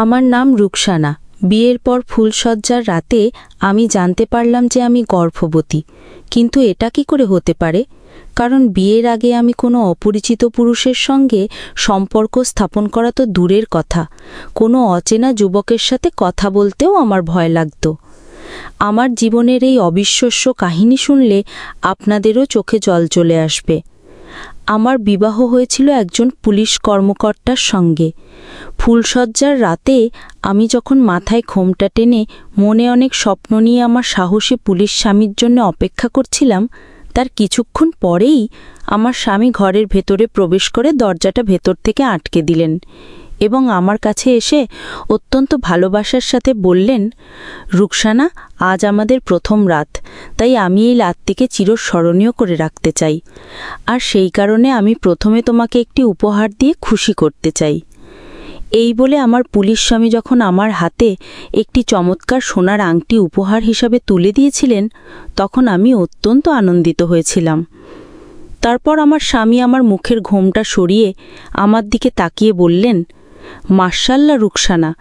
আমার নাম রুকসানা। বিয়ের পর ফুলশয্যার রাতে আমি জানতে পারলাম যে আমি গর্ভবতী। কিন্তু এটা কি করে হতে পারে? কারণ বিয়ের আগে আমি কোনো অপরিচিত পুরুষের সঙ্গে সম্পর্ক স্থাপন করা তো দূরের কথা, কোনো অচেনা যুবকের সাথে কথা বলতেও আমার ভয় লাগত। আমার জীবনের এই অবিশ্বাস্য কাহিনী শুনলে আপনাদেরও চোখে জল চলে আসবে। আমার বিবাহ হয়েছিল একজন পুলিশ কর্মকর্তার সঙ্গে। ফুলশয্যার রাতে আমি যখন মাথায় ঘোমটা টেনে মনে অনেক স্বপ্ন নিয়ে আমার সাহসী পুলিশ স্বামীর জন্য অপেক্ষা করছিলাম, তার কিছুক্ষণ পরেই আমার স্বামী ঘরের ভেতরে প্রবেশ করে দরজাটা ভেতর থেকে আটকে দিলেন এবং আমার কাছে এসে অত্যন্ত ভালোবাসার সাথে বললেন, রুকসানা, আজ আমাদের প্রথম রাত, তাই আমি এই রাতটিকে চিরস্মরণীয় করে রাখতে চাই। আর সেই কারণে আমি প্রথমে তোমাকে একটি উপহার দিয়ে খুশি করতে চাই। এই বলে আমার পুলিশ স্বামী যখন আমার হাতে একটি চমৎকার সোনার আংটি উপহার হিসাবে তুলে দিয়েছিলেন, তখন আমি অত্যন্ত আনন্দিত হয়েছিলাম। তারপর আমার স্বামী আমার মুখের ঘোমটা সরিয়ে আমার দিকে তাকিয়ে বললেন, মাশাআল্লাহ রুকসানা,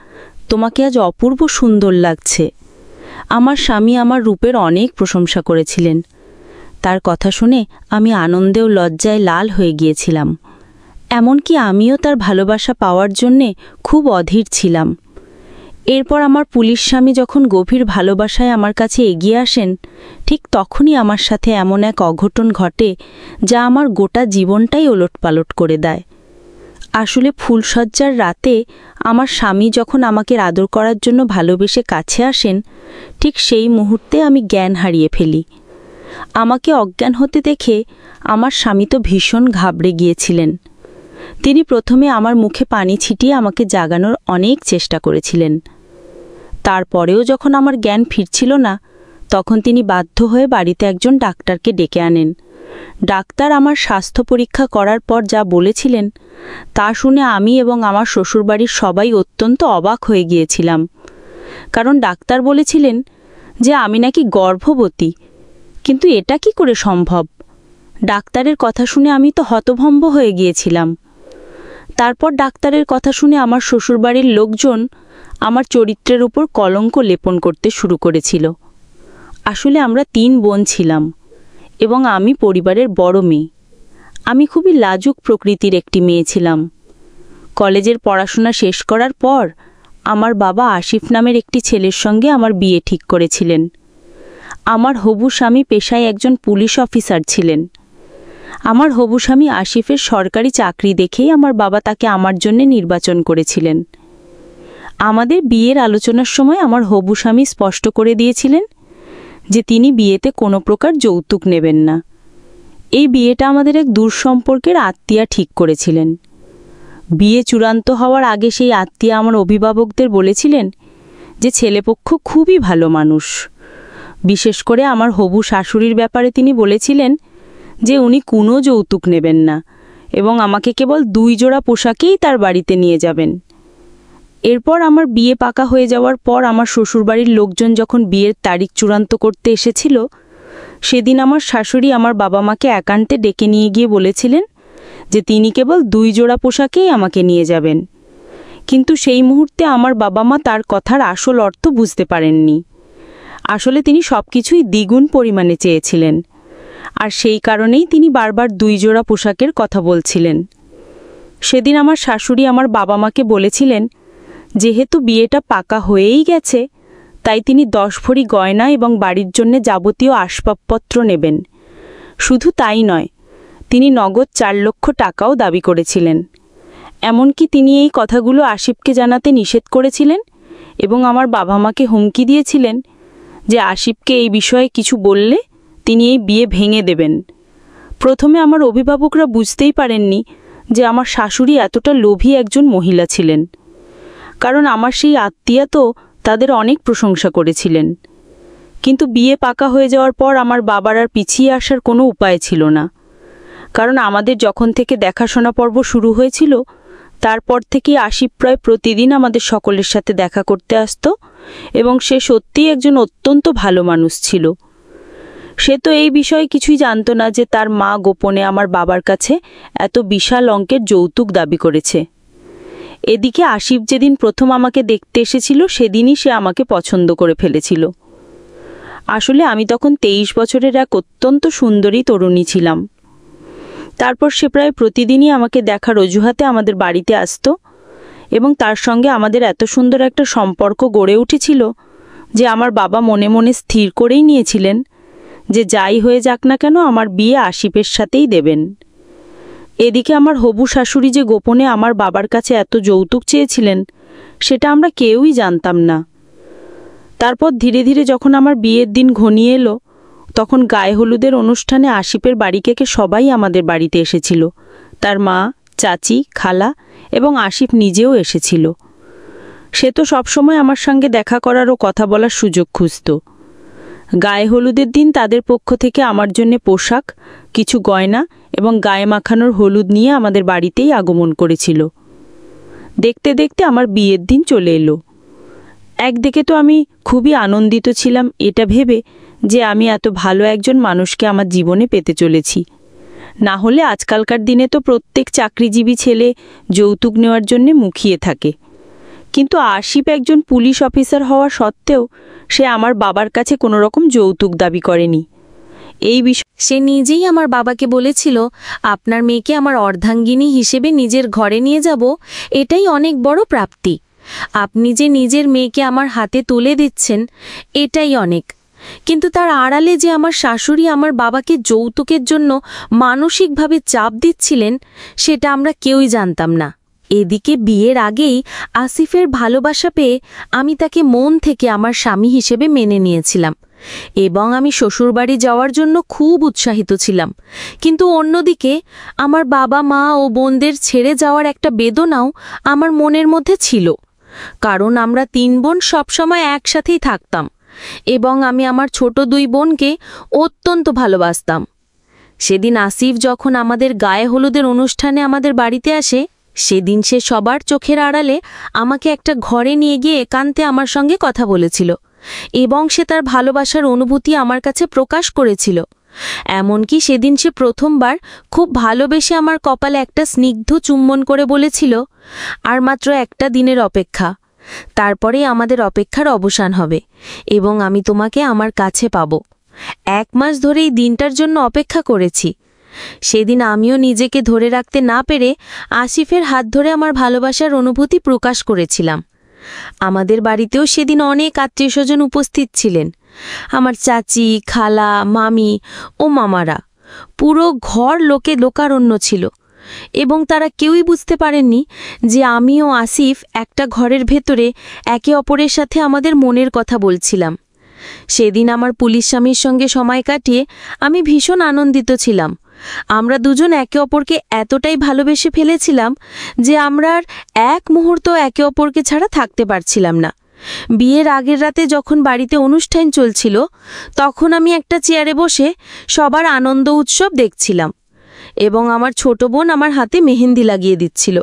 তোমাকে আজ অপূর্ব সুন্দর লাগছে। আমার স্বামী আমার রূপের অনেক প্রশংসা করেছিলেন। তার কথা শুনে আমি আনন্দে ও লজ্জায় লাল হয়ে গিয়েছিলাম। এমনকি আমিও তার ভালোবাসা পাওয়ার জন্যে খুব অধীর ছিলাম। এরপর আমার পুলিশ স্বামী যখন গভীর ভালোবাসায় আমার কাছে এগিয়ে আসেন, ঠিক তখনই আমার সাথে এমন এক অঘটন ঘটে যা আমার গোটা জীবনটাই ওলটপালট করে দেয়। আসলে ফুলশয্যার রাতে আমার স্বামী যখন আমাকে আদর করার জন্য ভালোবেসে কাছে আসেন, ঠিক সেই মুহূর্তে আমি জ্ঞান হারিয়ে ফেলি। আমাকে অজ্ঞান হতে দেখে আমার স্বামী তো ভীষণ ঘাবড়ে গিয়েছিলেন। তিনি প্রথমে আমার মুখে পানি ছিটিয়ে আমাকে জাগানোর অনেক চেষ্টা করেছিলেন। তারপরেও যখন আমার জ্ঞান ফিরছিল না, তখন তিনি বাধ্য হয়ে বাড়িতে একজন ডাক্তারকে ডেকে আনেন। ডাক্তার আমার স্বাস্থ্য পরীক্ষা করার পর যা বলেছিলেন তা শুনে আমি এবং আমার শ্বশুরবাড়ির সবাই অত্যন্ত অবাক হয়ে গিয়েছিলাম। কারণ ডাক্তার বলেছিলেন যে আমি নাকি গর্ভবতী। কিন্তু এটা কি করে সম্ভব? ডাক্তারের কথা শুনে আমি তো হতভম্ব হয়ে গিয়েছিলাম। তারপর ডাক্তারের কথা শুনে আমার শ্বশুরবাড়ির লোকজন আমার চরিত্রের উপর কলঙ্ক লেপন করতে শুরু করেছিল। আসলে আমরা 3 বোন ছিলাম এবং আমি পরিবারের বড় মেয়ে। আমি খুবই লাজুক প্রকৃতির একটি মেয়ে ছিলাম। কলেজের পড়াশোনা শেষ করার পর আমার বাবা আসিফ নামের একটি ছেলের সঙ্গে আমার বিয়ে ঠিক করেছিলেন। আমার হবু স্বামী পেশায় একজন পুলিশ অফিসার ছিলেন। আমার হবু স্বামী আসিফের সরকারি চাকরি দেখেই আমার বাবা তাকে আমার জন্য নির্বাচন করেছিলেন। আমাদের বিয়ের আলোচনার সময় আমার হবু স্বামী স্পষ্ট করে দিয়েছিলেন যে তিনি বিয়েতে কোনো প্রকার যৌতুক নেবেন না। এই বিয়েটা আমাদের এক দূর সম্পর্কের আত্মীয়া ঠিক করেছিলেন। বিয়ে চূড়ান্ত হওয়ার আগে সেই আত্মীয়া আমার অভিভাবকদের বলেছিলেন যে ছেলেপক্ষ খুবই ভালো মানুষ। বিশেষ করে আমার হবু শাশুড়ির ব্যাপারে তিনি বলেছিলেন যে উনি কোনো যৌতুক নেবেন না এবং আমাকে কেবল 2 জোড়া পোশাকেই তার বাড়িতে নিয়ে যাবেন। এরপর আমার বিয়ে পাকা হয়ে যাওয়ার পর আমার শ্বশুরবাড়ির লোকজন যখন বিয়ের তারিখ চূড়ান্ত করতে এসেছিল, সেদিন আমার শাশুড়ি আমার বাবা মাকে একান্তে ডেকে নিয়ে গিয়ে বলেছিলেন যে তিনি কেবল 2 জোড়া পোশাকেই আমাকে নিয়ে যাবেন। কিন্তু সেই মুহূর্তে আমার বাবা মা তার কথার আসল অর্থ বুঝতে পারেননি। আসলে তিনি সবকিছুই দ্বিগুণ পরিমাণে চেয়েছিলেন, আর সেই কারণেই তিনি বারবার 2 জোড়া পোশাকের কথা বলছিলেন। সেদিন আমার শাশুড়ি আমার বাবা মাকে বলেছিলেন যেহেতু বিয়েটা পাকা হয়েই গেছে, তাই তিনি 10 ভরি গয়না এবং বাড়ির জন্য যাবতীয় আসবাবপত্র নেবেন। শুধু তাই নয়, তিনি নগদ 4 লক্ষ টাকাও দাবি করেছিলেন। এমনকি তিনি এই কথাগুলো আসিফকে জানাতে নিষেধ করেছিলেন এবং আমার বাবা মাকে হুমকি দিয়েছিলেন যে আসিফকে এই বিষয়ে কিছু বললে তিনি এই বিয়ে ভেঙে দেবেন। প্রথমে আমার অভিভাবকরা বুঝতেই পারেননি যে আমার শাশুড়ি এতটা লোভী একজন মহিলা ছিলেন, কারণ আমার সেই আত্মীয়া তো তাদের অনেক প্রশংসা করেছিলেন। কিন্তু বিয়ে পাকা হয়ে যাওয়ার পর আমার বাবার আর পিছিয়ে আসার কোনো উপায় ছিল না, কারণ আমাদের যখন থেকে দেখাশোনা পর্ব শুরু হয়েছিল তারপর থেকেই আসিফ প্রায় প্রতিদিন আমাদের সকলের সাথে দেখা করতে আসতো এবং সে সত্যিই একজন অত্যন্ত ভালো মানুষ ছিল। সে তো এই বিষয়ে কিছুই জানত না যে তার মা গোপনে আমার বাবার কাছে এত বিশাল অঙ্কের যৌতুক দাবি করেছে। এদিকে আসিফ যেদিন প্রথম আমাকে দেখতে এসেছিল সেদিনই সে আমাকে পছন্দ করে ফেলেছিল। আসলে আমি তখন 23 বছরের এক অত্যন্ত সুন্দরী তরুণী ছিলাম। তারপর সে প্রায় প্রতিদিনই আমাকে দেখার অজুহাতে আমাদের বাড়িতে আসতো এবং তার সঙ্গে আমাদের এত সুন্দর একটা সম্পর্ক গড়ে উঠেছিল যে আমার বাবা মনে মনে স্থির করেই নিয়েছিলেন যে যাই হয়ে যাক না কেন আমার বিয়ে আসিফের সাথেই দেবেন। এদিকে আমার হবু শাশুড়ি যে গোপনে আমার বাবার কাছে এত যৌতুক চেয়েছিলেন সেটা আমরা কেউই জানতাম না। তারপর ধীরে ধীরে যখন আমার বিয়ের দিন ঘনিয়ে এলো তখন গায়ে হলুদের অনুষ্ঠানে আসিফের বাড়ি থেকে সবাই আমাদের বাড়িতে এসেছিল। তার মা, চাচি, খালা এবং আসিফ নিজেও এসেছিল। সে তো সবসময় আমার সঙ্গে দেখা করার ও কথা বলার সুযোগ খুঁজত। গায়ে হলুদের দিন তাদের পক্ষ থেকে আমার জন্য পোশাক, কিছু গয়না এবং গায়ে মাখানোর হলুদ নিয়ে আমাদের বাড়িতেই আগমন করেছিল। দেখতে দেখতে আমার বিয়ের দিন চলে এলো। একদিকে তো আমি খুবই আনন্দিত ছিলাম এটা ভেবে যে আমি এত ভালো একজন মানুষকে আমার জীবনে পেতে চলেছি। না হলে আজকালকার দিনে তো প্রত্যেক চাকরিজীবী ছেলে যৌতুক নেওয়ার জন্যে মুখিয়ে থাকে, কিন্তু আসিফ একজন পুলিশ অফিসার হওয়া সত্ত্বেও সে আমার বাবার কাছে কোনো রকম যৌতুক দাবি করেনি। এই বিষয়ে সে নিজেই আমার বাবাকে বলেছিল, আপনার মেয়েকে আমার অর্ধাঙ্গিনী হিসেবে নিজের ঘরে নিয়ে যাব, এটাই অনেক বড় প্রাপ্তি। আপনি যে নিজের মেয়েকে আমার হাতে তুলে দিচ্ছেন এটাই অনেক। কিন্তু তার আড়ালে যে আমার শাশুড়ি আমার বাবাকে যৌতুকের জন্য মানসিকভাবে চাপ দিচ্ছিলেন সেটা আমরা কেউই জানতাম না। এদিকে বিয়ের আগেই আসিফের ভালোবাসা পেয়ে আমি তাকে মন থেকে আমার স্বামী হিসেবে মেনে নিয়েছিলাম এবং আমি শ্বশুরবাড়ি যাওয়ার জন্য খুব উৎসাহিত ছিলাম। কিন্তু অন্যদিকে আমার বাবা মা ও বোনদের ছেড়ে যাওয়ার একটা বেদনাও আমার মনের মধ্যে ছিল, কারণ আমরা 3 বোন সবসময় একসাথেই থাকতাম এবং আমি আমার ছোট 2 বোনকে অত্যন্ত ভালোবাসতাম। সেদিন আসিফ যখন আমাদের গায়ে হলুদের অনুষ্ঠানে আমাদের বাড়িতে আসে সেদিন সে সবার চোখের আড়ালে আমাকে একটা ঘরে নিয়ে গিয়ে একান্তে আমার সঙ্গে কথা বলেছিল এবং সে তার ভালোবাসার অনুভূতি আমার কাছে প্রকাশ করেছিল। এমনকি সেদিন সে প্রথমবার খুব ভালোবেসে আমার কপালে একটা স্নিগ্ধ চুম্বন করে বলেছিল, আর মাত্র একটা দিনের অপেক্ষা, তারপরেই আমাদের অপেক্ষার অবসান হবে এবং আমি তোমাকে আমার কাছে পাব। 1 মাস ধরে এই দিনটার জন্য অপেক্ষা করেছি। সেদিন আমিও নিজেকে ধরে রাখতে না পেরে আসিফের হাত ধরে আমার ভালোবাসার অনুভূতি প্রকাশ করেছিলাম। আমাদের বাড়িতেও সেদিন অনেক আত্মীয়স্বজন উপস্থিত ছিলেন, আমার চাচি, খালা, মামি ও মামারা। পুরো ঘর লোকে লোকারণ্য ছিল এবং তারা কেউই বুঝতে পারেননি যে আমি ও আসিফ একটা ঘরের ভেতরে একে অপরের সাথে আমাদের মনের কথা বলছিলাম। সেদিন আমার পুলিশ স্বামীর সঙ্গে সময় কাটিয়ে আমি ভীষণ আনন্দিত ছিলাম। আমরা দুজন একে অপরকে এতটাই ভালোবেসে ফেলেছিলাম যে আমরা আর এক মুহূর্ত একে অপরকে ছাড়া থাকতে পারছিলাম না। বিয়ের আগের রাতে যখন বাড়িতে অনুষ্ঠান চলছিল তখন আমি একটা চেয়ারে বসে সবার আনন্দ উৎসব দেখছিলাম এবং আমার ছোট বোন আমার হাতে মেহেন্দি লাগিয়ে দিচ্ছিল।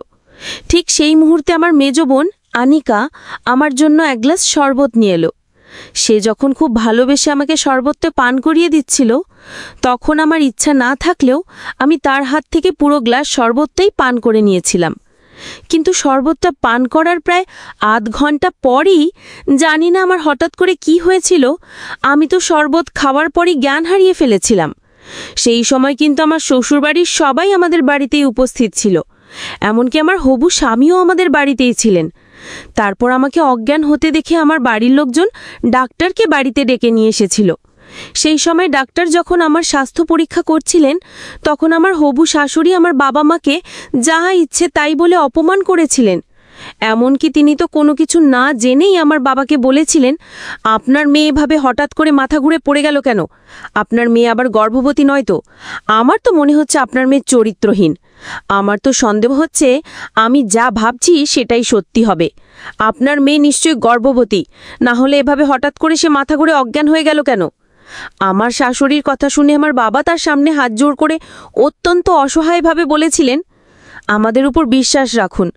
ঠিক সেই মুহূর্তে আমার মেজ বোন আনিকা আমার জন্য 1 গ্লাস শরবত নিয়ে এলো। সে যখন খুব ভালোবেসে আমাকে শরবতটা পান করিয়ে দিচ্ছিল তখন আমার ইচ্ছা না থাকলেও আমি তার হাত থেকে পুরো গ্লাস শরবতটাই পান করে নিয়েছিলাম। কিন্তু শরবতটা পান করার প্রায় আধ ঘন্টা পরই জানি না আমার হঠাৎ করে কি হয়েছিল, আমি তো শরবত খাওয়ার পরই জ্ঞান হারিয়ে ফেলেছিলাম। সেই সময় কিন্তু আমার শ্বশুরবাড়ির সবাই আমাদের বাড়িতেই উপস্থিত ছিল, এমনকি আমার হবু স্বামীও আমাদের বাড়িতেই ছিলেন। তারপর আমাকে অজ্ঞান হতে দেখে আমার বাড়ির লোকজন ডাক্তারকে বাড়িতে ডেকে নিয়ে এসেছিল। সেই সময় ডাক্তার যখন আমার স্বাস্থ্য পরীক্ষা করছিলেন তখন আমার হবু শাশুড়ি আমার বাবা মাকে যা ইচ্ছে তাই বলে অপমান করেছিলেন। এমনকি তিনি তো কোনো কিছু না জেনেই আমার বাবাকে বলেছিলেন, আপনার মেয়ে এভাবে হঠাৎ করে মাথা ঘুরে পড়ে গেল কেন? আপনার মেয়ে আবার গর্ভবতী নয় তো? আমার তো মনে হচ্ছে আপনার মেয়ে চরিত্রহীন। আমার তো সন্দেহ হচ্ছে আমি যা ভাবছি সেটাই সত্যি হবে। আপনার মেয়ে নিশ্চয়ই গর্ভবতী, না হলে এভাবে হঠাৎ করে সে মাথা ঘুরে অজ্ঞান হয়ে গেল কেন? আমার শাশুড়ির কথা শুনে আমার বাবা তার সামনে হাত জোড় করে অত্যন্ত অসহায়ভাবে বলেছিলেন, আমাদের উপর বিশ্বাস রাখুন,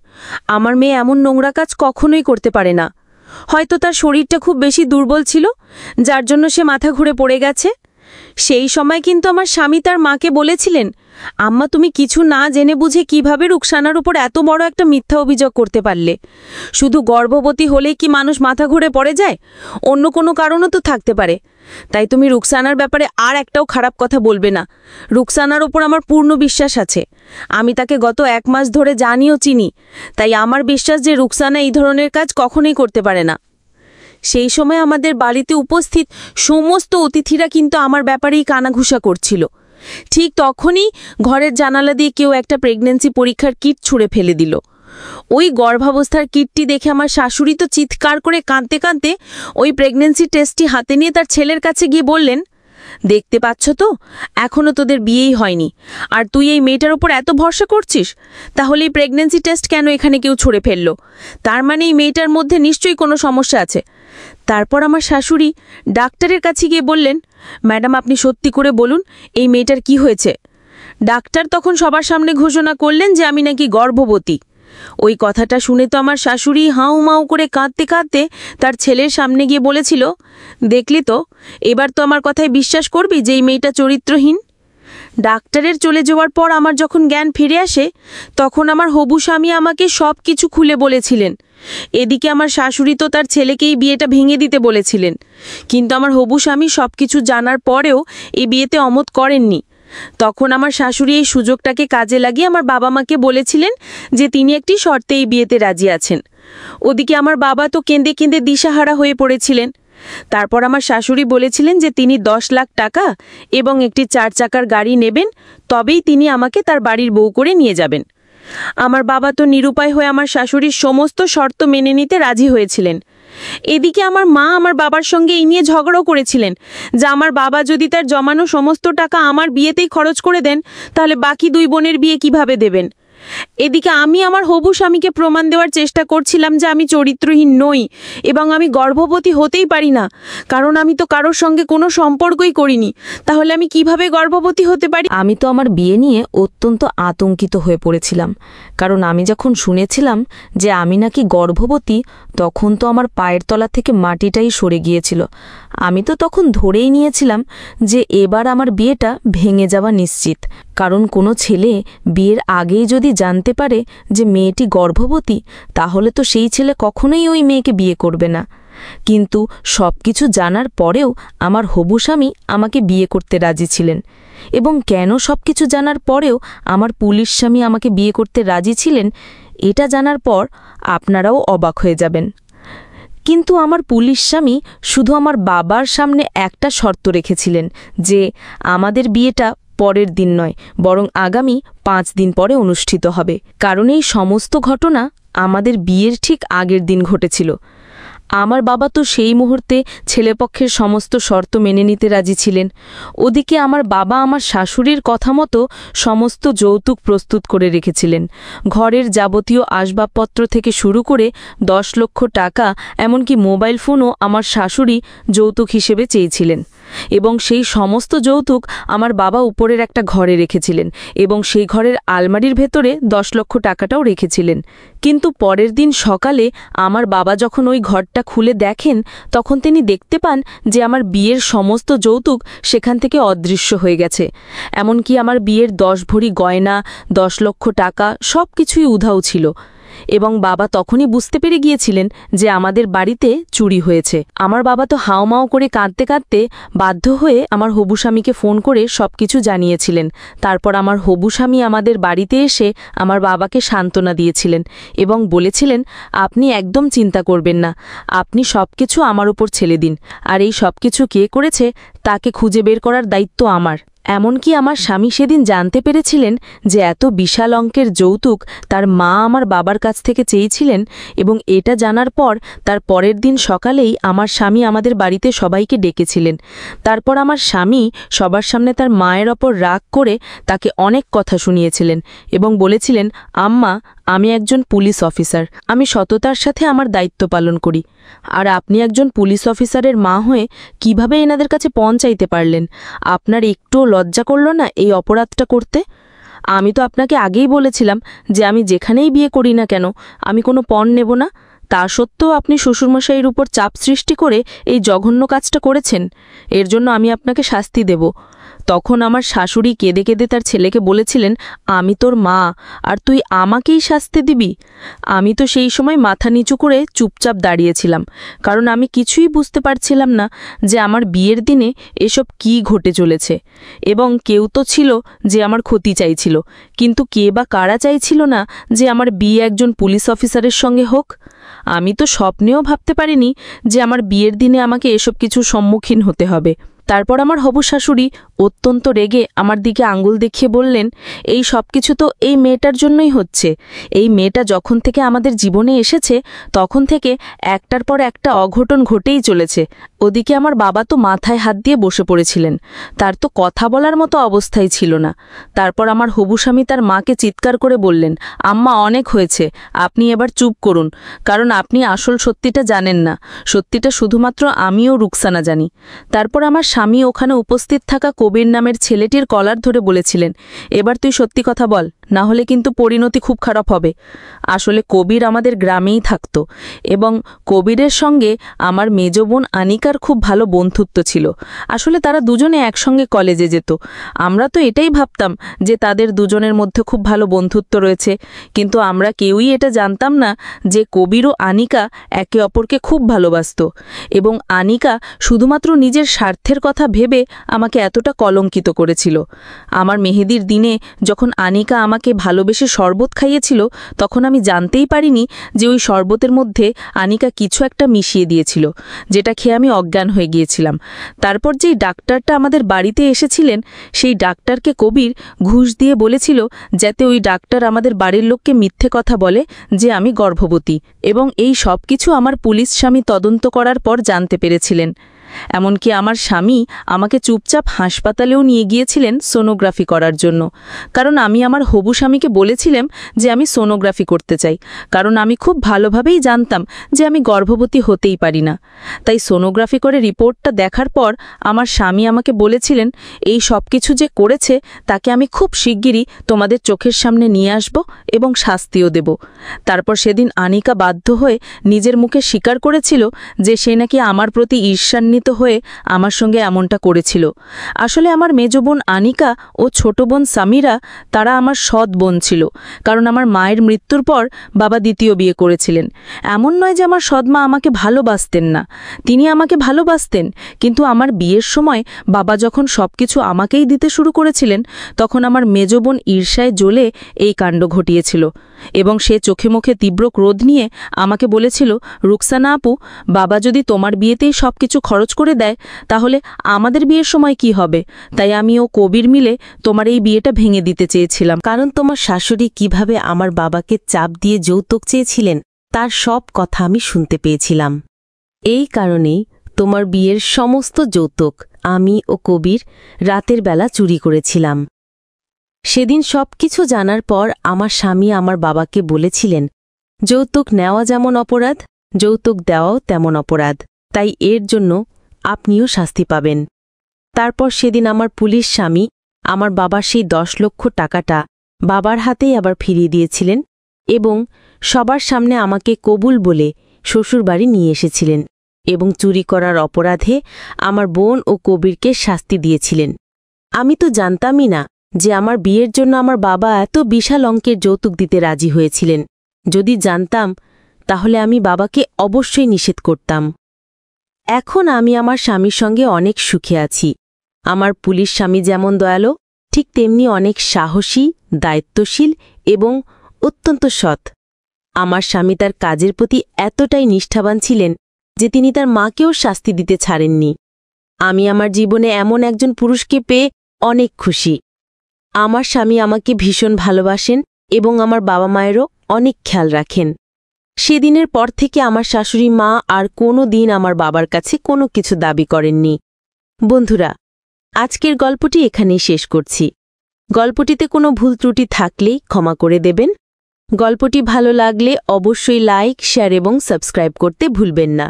আমার মেয়ে এমন নোংরা কাজ কখনোই করতে পারে না। হয়তো তার শরীরটা খুব বেশি দুর্বল ছিল যার জন্য সে মাথা ঘুরে পড়ে গেছে। সেই সময় কিন্তু আমার স্বামী তার মাকে বলেছিলেন, আম্মা তুমি কিছু না জেনে বুঝে কিভাবে রুকসানার উপর এত বড় একটা মিথ্যা অভিযোগ করতে পারলে? শুধু গর্ভবতী হলেই কি মানুষ মাথা ঘুরে পড়ে যায়? অন্য কোনো কারণও তো থাকতে পারে। তাই তুমি রুকসানার ব্যাপারে আর একটাও খারাপ কথা বলবে না। রুকসানার ওপর আমার পূর্ণ বিশ্বাস আছে। আমি তাকে গত 1 মাস ধরে জানিও চিনি, তাই আমার বিশ্বাস যে রুকসানা এই ধরনের কাজ কখনোই করতে পারে না। সেই সময় আমাদের বাড়িতে উপস্থিত সমস্ত অতিথিরা কিন্তু আমার ব্যাপারেই কানাঘুষা করছিল। ঠিক তখনই ঘরের জানালা দিয়ে কেউ একটা প্রেগন্যান্সি পরীক্ষার কিট ছুঁড়ে ফেলে দিল। ওই গর্ভাবস্থার কিটটি দেখে আমার শাশুড়ি তো চিৎকার করে কাঁদতে কাঁদতে ওই প্রেগন্যান্সি টেস্টটি হাতে নিয়ে তার ছেলের কাছে গিয়ে বললেন, দেখতে পাচ্ছ তো, এখনও তোদের বিয়েই হয়নি, আর তুই এই মেয়েটার ওপর এত ভরসা করছিস? তাহলে এই প্রেগন্যান্সি টেস্ট কেন এখানে কেউ ছুঁড়ে ফেললো? তার মানে এই মেয়েটার মধ্যে নিশ্চয়ই কোনো সমস্যা আছে। তারপর আমার শাশুড়ি ডাক্তারের কাছে গিয়ে বললেন, ম্যাডাম আপনি সত্যি করে বলুন এই মেয়েটার কি হয়েছে? ডাক্তার তখন সবার সামনে ঘোষণা করলেন যে আমি নাকি গর্ভবতী। ওই কথাটা শুনে তো আমার শাশুড়ি হাউমাউ করে কাঁদতে কাঁদতে তার ছেলের সামনে গিয়ে বলেছিল, দেখলি তো, এবার তো আমার কথায় বিশ্বাস করবি যে এই মেয়েটা চরিত্রহীন? ডাক্তারের চলে যাওয়ার পর আমার যখন জ্ঞান ফিরে আসে, তখন আমার হবু স্বামী আমাকে সব কিছু খুলে বলেছিলেন। এদিকে আমার শাশুড়ি তো তার ছেলেকেই বিয়েটা ভেঙে দিতে বলেছিলেন, কিন্তু আমার হবু স্বামী সব কিছু জানার পরেও এই বিয়েতে অমত করেননি। তখন আমার শাশুড়ি এই সুযোগটাকে কাজে লাগিয়ে আমার বাবা মাকে বলেছিলেন যে তিনি একটি শর্তে এই বিয়েতে রাজি আছেন। ওদিকে আমার বাবা তো কেঁদে কেঁদে দিশাহারা হয়ে পড়েছিলেন। তারপর আমার শাশুড়ি বলেছিলেন যে তিনি 10 লাখ টাকা এবং একটি 4 চাকার গাড়ি নেবেন, তবেই তিনি আমাকে তার বাড়ির বউ করে নিয়ে যাবেন। আমার বাবা তো নিরুপায় হয়ে আমার শাশুড়ির সমস্ত শর্ত মেনে নিতে রাজি হয়েছিলেন। এদিকে আমার মা আমার বাবার সঙ্গে এই নিয়ে ঝগড়াও করেছিলেন যে আমার বাবা যদি তার জমানো সমস্ত টাকা আমার বিয়েতেই খরচ করে দেন, তাহলে বাকি 2 বোনের বিয়ে কিভাবে দেবেন? এদিকে আমি আমার হবু স্বামীকে প্রমাণ দেওয়ার চেষ্টা করছিলাম যে আমি চরিত্রহীন নই এবং আমি গর্ভবতী হতেই পারি না, কারণ আমি তো কারোর সঙ্গে কোনো সম্পর্কই করিনি। তাহলে আমি কিভাবে গর্ভবতী হতে পারি? আমি তো আমার বিয়ে নিয়ে অত্যন্ত আতঙ্কিত হয়ে পড়েছিলাম, কারণ আমি যখন শুনেছিলাম যে আমি নাকি গর্ভবতী, তখন তো আমার পায়ের তলা থেকে মাটিটাই সরে গিয়েছিল। আমি তো তখন ধরেই নিয়েছিলাম যে এবার আমার বিয়েটা ভেঙে যাওয়া নিশ্চিত, কারণ কোনো ছেলে বিয়ের আগেই যদি জানতে পারে যে মেয়েটি গর্ভবতী, তাহলে তো সেই ছেলে কখনোই ওই মেয়েকে বিয়ে করবে না। কিন্তু সবকিছু জানার পরেও আমার হবু স্বামী আমাকে বিয়ে করতে রাজি ছিলেন, এবং কেন সবকিছু জানার পরেও আমার পুলিশ স্বামী আমাকে বিয়ে করতে রাজি ছিলেন, এটা জানার পর আপনারাও অবাক হয়ে যাবেন। কিন্তু আমার পুলিশ স্বামী শুধু আমার বাবার সামনে একটা শর্ত রেখেছিলেন যে আমাদের বিয়েটা পরের দিন নয়, বরং আগামী 5 দিন পরে অনুষ্ঠিত হবে, কারণ এই সমস্ত ঘটনা আমাদের বিয়ের ঠিক আগের দিন ঘটেছিল। আমার বাবা তো সেই মুহূর্তে ছেলেপক্ষের সমস্ত শর্ত মেনে নিতে রাজি ছিলেন। ওদিকে আমার বাবা আমার শাশুড়ির কথা মতো সমস্ত যৌতুক প্রস্তুত করে রেখেছিলেন। ঘরের যাবতীয় আসবাবপত্র থেকে শুরু করে 10 লক্ষ টাকা, এমনকি মোবাইল ফোনও আমার শাশুড়ি যৌতুক হিসেবে চেয়েছিলেন, এবং সেই সমস্ত যৌতুক আমার বাবা উপরের একটা ঘরে রেখেছিলেন, এবং সেই ঘরের আলমারির ভেতরে 10 লক্ষ টাকাটাও রেখেছিলেন। কিন্তু পরের দিন সকালে আমার বাবা যখন ওই ঘরটা খুলে দেখেন, তখন তিনি দেখতে পান যে আমার বিয়ের সমস্ত যৌতুক সেখান থেকে অদৃশ্য হয়ে গেছে। এমনকি আমার বিয়ের 10 ভরি গয়না, 10 লক্ষ টাকা সব কিছুই উধাও ছিল, এবং বাবা তখনই বুঝতে পেরে গিয়েছিলেন যে আমাদের বাড়িতে চুরি হয়েছে। আমার বাবা তো হাওমাও করে কাঁদতে কাঁদতে বাধ্য হয়ে আমার হবু স্বামীকে ফোন করে সবকিছু জানিয়েছিলেন। তারপর আমার হবু স্বামী আমাদের বাড়িতে এসে আমার বাবাকে সান্ত্বনা দিয়েছিলেন এবং বলেছিলেন, আপনি একদম চিন্তা করবেন না, আপনি সবকিছু আমার উপর ছেড়ে দিন, আর এই সবকিছু কে করেছে তাকে খুঁজে বের করার দায়িত্ব আমার। এমনকি আমার স্বামী সেদিন জানতে পেরেছিলেন যে এত বিশাল অঙ্কের যৌতুক তার মা আমার বাবার কাছ থেকে চেয়েছিলেন, এবং এটা জানার পর তার পরের দিন সকালেই আমার স্বামী আমাদের বাড়িতে সবাইকে ডেকেছিলেন। তারপর আমার স্বামী সবার সামনে তার মায়ের ওপর রাগ করে তাকে অনেক কথা শুনিয়েছিলেন এবং বলেছিলেন, আম্মা, আমি একজন পুলিশ অফিসার, আমি সততার সাথে আমার দায়িত্ব পালন করি, আর আপনি একজন পুলিশ অফিসারের মা হয়ে কিভাবে এনাদের কাছে পণ চাইতে পারলেন? আপনার একটুও লজ্জা করল না এই অপরাধটা করতে? আমি তো আপনাকে আগেই বলেছিলাম যে আমি যেখানেই বিয়ে করি না কেন আমি কোনো পণ নেব না, তা সত্ত্বেও আপনি শ্বশুরমশাইয়ের উপর চাপ সৃষ্টি করে এই জঘন্য কাজটা করেছেন। এর জন্য আমি আপনাকে শাস্তি দেব। তখন আমার শাশুড়ি কেঁদে কেঁদে তার ছেলেকে বলেছিলেন, আমি তোর মা, আর তুই আমাকেই শাস্তি দিবি? আমি তো সেই সময় মাথা নিচু করে চুপচাপ দাঁড়িয়েছিলাম, কারণ আমি কিছুই বুঝতে পারছিলাম না যে আমার বিয়ের দিনে এসব কি ঘটে চলেছে। এবং কেউ তো ছিল যে আমার ক্ষতি চাইছিল, কিন্তু কে বা কারা চাইছিল না যে আমার বিয়ে একজন পুলিশ অফিসারের সঙ্গে হোক? আমি তো স্বপ্নেও ভাবতে পারিনি যে আমার বিয়ের দিনে আমাকে এসব কিছুর সম্মুখীন হতে হবে। তারপর আমার হবু শাশুড়ি অত্যন্ত রেগে আমার দিকে আঙুল দেখিয়ে বললেন, এই সব কিছু তো এই মেয়েটার জন্যই হচ্ছে। এই মেয়েটা যখন থেকে আমাদের জীবনে এসেছে তখন থেকে একটার পর একটা অঘটন ঘটেই চলেছে। ওদিকে আমার বাবা তো মাথায় হাত দিয়ে বসে পড়েছিলেন, তার তো কথা বলার মতো অবস্থাই ছিল না। তারপর আমার হবু স্বামী তার মাকে চিৎকার করে বললেন, আম্মা, অনেক হয়েছে, আপনি এবার চুপ করুন, কারণ আপনি আসল সত্যিটা জানেন না। সত্যিটা শুধুমাত্র আমিও রুকসানা জানি। তারপর আমার স্বামী ওখানে উপস্থিত থাকা কবির নামের ছেলেটির কলার ধরে বলেছিলেন, এবার তুই সত্যি কথা বল, না হলে কিন্তু পরিণতি খুব খারাপ হবে। আসলে কবির আমাদের গ্রামেই থাকত, এবং কবিরের সঙ্গে আমার মেজ বোন আনিকার খুব ভালো বন্ধুত্ব ছিল। আসলে তারা দুজনে একসঙ্গে কলেজে যেত। আমরা তো এটাই ভাবতাম যে তাদের দুজনের মধ্যে খুব ভালো বন্ধুত্ব রয়েছে, কিন্তু আমরা কেউই এটা জানতাম না যে কবির ও আনিকা একে অপরকে খুব ভালোবাসত, এবং আনিকা শুধুমাত্র নিজের স্বার্থের কথা ভেবে আমাকে এতটা কলঙ্কিত করেছিল। আমার মেহেদির দিনে যখন আনিকা আমাকে ভালোবেসে শরবত খাইয়েছিল, তখন আমি জানতেই পারিনি যে ওই শরবতের মধ্যে আনিকা কিছু একটা মিশিয়ে দিয়েছিল, যেটা খেয়ে আমি অজ্ঞান হয়ে গিয়েছিলাম। তারপর যেই ডাক্তারটা আমাদের বাড়িতে এসেছিলেন, সেই ডাক্তারকে কবির ঘুষ দিয়ে বলেছিল যাতে ওই ডাক্তার আমাদের বাড়ির লোককে মিথ্যে কথা বলে যে আমি গর্ভবতী, এবং এই সব কিছু আমার পুলিশ স্বামী তদন্ত করার পর জানতে পেরেছিলেন। এমনকি আমার স্বামী আমাকে চুপচাপ হাসপাতালেও নিয়ে গিয়েছিলেন সোনোগ্রাফি করার জন্য, কারণ আমি আমার হবু স্বামীকে বলেছিলাম যে আমি সোনোগ্রাফি করতে চাই, কারণ আমি খুব ভালোভাবেই জানতাম যে আমি গর্ভবতী হতেই পারি না। তাই সোনোগ্রাফি করে রিপোর্টটা দেখার পর আমার স্বামী আমাকে বলেছিলেন, এই সব কিছু যে করেছে তাকে আমি খুব শিগগিরই তোমাদের চোখের সামনে নিয়ে আসব এবং শাস্তিও দেব। তারপর সেদিন আনিকা বাধ্য হয়ে নিজের মুখে স্বীকার করেছিল যে সে নাকি আমার প্রতি ঈর্ষান্বিত হয়ে আমার সঙ্গে এমনটা করেছিল। আসলে আমার মেজ বোন আনিকা ও ছোট বোন সামিরা তারা আমার সৎ বোন ছিল, কারণ আমার মায়ের মৃত্যুর পর বাবা দ্বিতীয় বিয়ে করেছিলেন। এমন নয় যে আমার সৎমা আমাকে ভালোবাসতেন না, তিনি আমাকে ভালোবাসতেন, কিন্তু আমার বিয়ের সময় বাবা যখন সবকিছু আমাকেই দিতে শুরু করেছিলেন, তখন আমার মেজ বোন ঈর্ষায় জ্বলে এই কাণ্ড ঘটিয়েছিল, এবং সে চোখে মুখে তীব্র ক্রোধ নিয়ে আমাকে বলেছিল, রুকসানা আপু, বাবা যদি তোমার বিয়েতেই সবকিছু খরচ করে দেয় তাহলে আমাদের বিয়ের সময় কি হবে? তাই আমি ও কবির মিলে তোমার এই বিয়েটা ভেঙে দিতে চেয়েছিলাম। কারণ তোমার শাশুড়ি কিভাবে আমার বাবাকে চাপ দিয়ে যৌতুক চেয়েছিলেন তার সব কথা আমি শুনতে পেয়েছিলাম। এই কারণেই তোমার বিয়ের সমস্ত যৌতুক আমি ও কবির রাতের বেলা চুরি করেছিলাম। সেদিন সবকিছু জানার পর আমার স্বামী আমার বাবাকে বলেছিলেন, যৌতুক নেওয়া যেমন অপরাধ, যৌতুক দেওয়াও তেমন অপরাধ, তাই এর জন্য আপনিও শাস্তি পাবেন। তারপর সেদিন আমার পুলিশ স্বামী আমার বাবার সেই 10 লক্ষ টাকাটা বাবার হাতেই আবার ফিরিয়ে দিয়েছিলেন, এবং সবার সামনে আমাকে কবুল বলে শ্বশুরবাড়ি নিয়ে এসেছিলেন, এবং চুরি করার অপরাধে আমার বোন ও কবিরকে শাস্তি দিয়েছিলেন। আমি তো জানতামই না যে আমার বিয়ের জন্য আমার বাবা এত বিশাল অঙ্কের যৌতুক দিতে রাজি হয়েছিলেন। যদি জানতাম তাহলে আমি বাবাকে অবশ্যই নিষেধ করতাম। এখন আমি আমার স্বামীর সঙ্গে অনেক সুখে আছি। আমার পুলিশ স্বামী যেমন দয়ালু, ঠিক তেমনি অনেক সাহসী, দায়িত্বশীল এবং অত্যন্ত সৎ। আমার স্বামী তার কাজের প্রতি এতটাই নিষ্ঠাবান ছিলেন যে তিনি তার মাকেও শাস্তি দিতে ছাড়েননি। আমি আমার জীবনে এমন একজন পুরুষকে পেয়ে অনেক খুশি। আমার স্বামী আমাকে ভীষণ ভালোবাসেন এবং আমার বাবা মায়েরও অনেক খেয়াল রাখেন। সেদিনের পর থেকে আমার শাশুড়ি মা আর কোনো দিন আমার বাবার কাছে কোনো কিছু দাবি করেননি। বন্ধুরা, আজকের গল্পটি এখানেই শেষ করছি। গল্পটিতে কোনো ভুল ত্রুটি থাকলেই ক্ষমা করে দেবেন। গল্পটি ভালো লাগলে অবশ্যই লাইক, শেয়ার এবং সাবস্ক্রাইব করতে ভুলবেন না।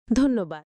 ধন্যবাদ।